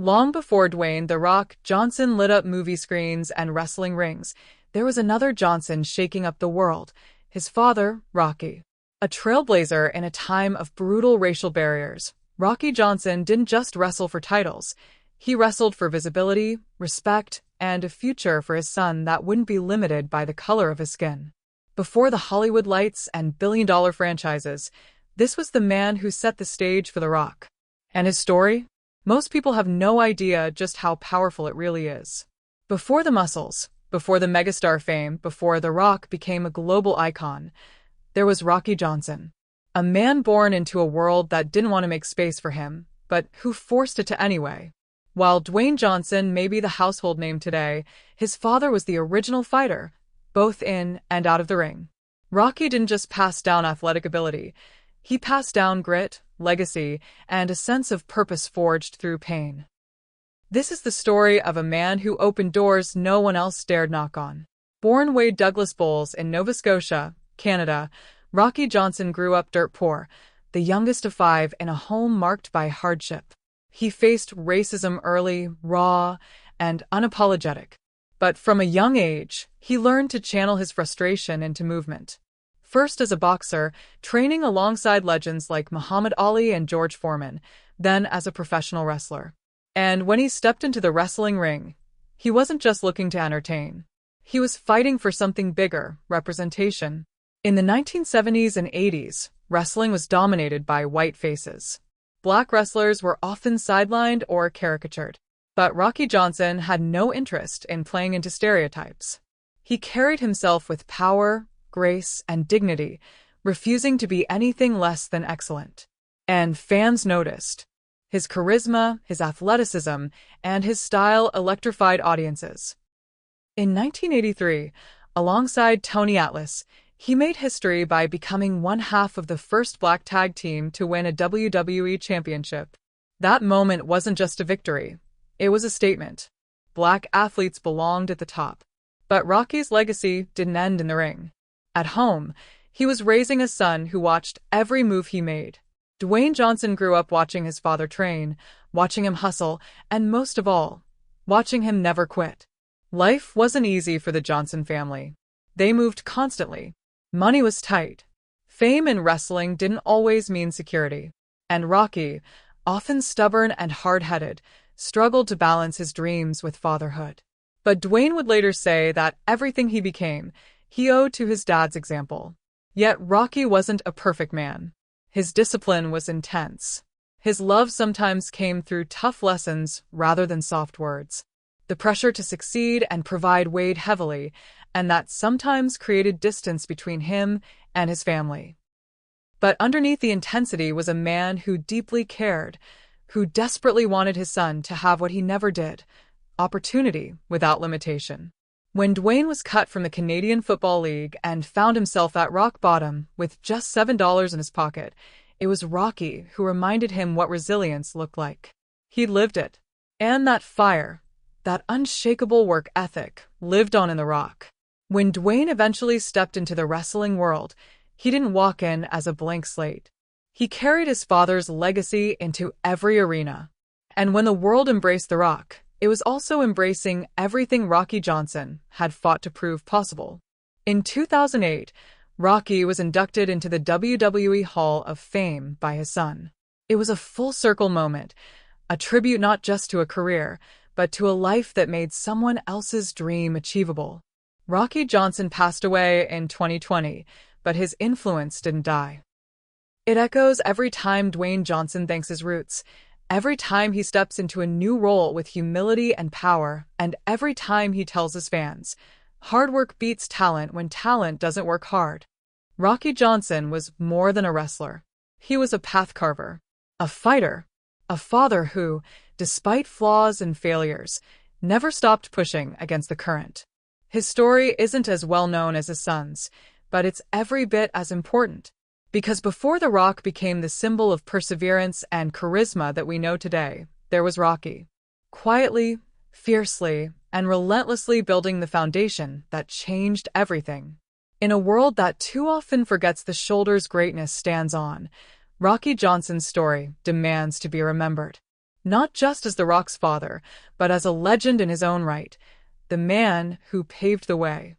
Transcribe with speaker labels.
Speaker 1: Long before Dwayne "The Rock" Johnson lit up movie screens and wrestling rings, there was another Johnson shaking up the world, his father, Rocky. A trailblazer in a time of brutal racial barriers, Rocky Johnson didn't just wrestle for titles. He wrestled for visibility, respect, and a future for his son that wouldn't be limited by the color of his skin. Before the Hollywood lights and billion-dollar franchises, this was the man who set the stage for The Rock. And his story? Most people have no idea just how powerful it really is. Before the muscles, before the megastar fame, before The Rock became a global icon, there was Rocky Johnson. A man born into a world that didn't want to make space for him, but who forced it to anyway. While Dwayne Johnson may be the household name today, his father was the original fighter, both in and out of the ring. Rocky didn't just pass down athletic ability. He passed down grit, legacy, and a sense of purpose forged through pain. This is the story of a man who opened doors no one else dared knock on. Born Wade Douglas Bowles in Nova Scotia, Canada, Rocky Johnson grew up dirt poor, the youngest of 5 in a home marked by hardship. He faced racism early, raw, and unapologetic. But from a young age, he learned to channel his frustration into movement. First as a boxer, training alongside legends like Muhammad Ali and George Foreman, then as a professional wrestler. And when he stepped into the wrestling ring, he wasn't just looking to entertain. He was fighting for something bigger, representation. In the 1970s and 80s, wrestling was dominated by white faces. Black wrestlers were often sidelined or caricatured. But Rocky Johnson had no interest in playing into stereotypes. He carried himself with power, grace, and dignity, refusing to be anything less than excellent. And fans noticed. His charisma, his athleticism, and his style electrified audiences. In 1983, alongside Tony Atlas, he made history by becoming one half of the first black tag team to win a WWE championship. That moment wasn't just a victory. It was a statement. Black athletes belonged at the top. But Rocky's legacy didn't end in the ring. At home, he was raising a son who watched every move he made. Dwayne Johnson grew up watching his father train, watching him hustle, and most of all, watching him never quit. Life wasn't easy for the Johnson family. They moved constantly. Money was tight. Fame in wrestling didn't always mean security. And Rocky, often stubborn and hard-headed, struggled to balance his dreams with fatherhood. But Dwayne would later say that everything he became, he owed to his dad's example. Yet Rocky wasn't a perfect man. His discipline was intense. His love sometimes came through tough lessons rather than soft words. The pressure to succeed and provide weighed heavily, and that sometimes created distance between him and his family. But underneath the intensity was a man who deeply cared, who desperately wanted his son to have what he never did, opportunity without limitation. When Dwayne was cut from the Canadian Football League and found himself at rock bottom with just $7 in his pocket, it was Rocky who reminded him what resilience looked like. He'd lived it. And that fire, that unshakable work ethic, lived on in The Rock. When Dwayne eventually stepped into the wrestling world, he didn't walk in as a blank slate. He carried his father's legacy into every arena. And when the world embraced The Rock, it was also embracing everything Rocky Johnson had fought to prove possible. In 2008, Rocky was inducted into the WWE Hall of Fame by his son. It was a full-circle moment, a tribute not just to a career, but to a life that made someone else's dream achievable. Rocky Johnson passed away in 2020, but his influence didn't die. It echoes every time Dwayne Johnson thanks his roots, every time he steps into a new role with humility and power, and every time he tells his fans, hard work beats talent when talent doesn't work hard. Rocky Johnson was more than a wrestler. He was a path carver, a fighter, a father who, despite flaws and failures, never stopped pushing against the current. His story isn't as well known as his son's, but it's every bit as important. Because before The Rock became the symbol of perseverance and charisma that we know today, there was Rocky. Quietly, fiercely, and relentlessly building the foundation that changed everything. In a world that too often forgets the shoulders greatness stands on, Rocky Johnson's story demands to be remembered. not just as The Rock's father, but as a legend in his own right, the man who paved the way.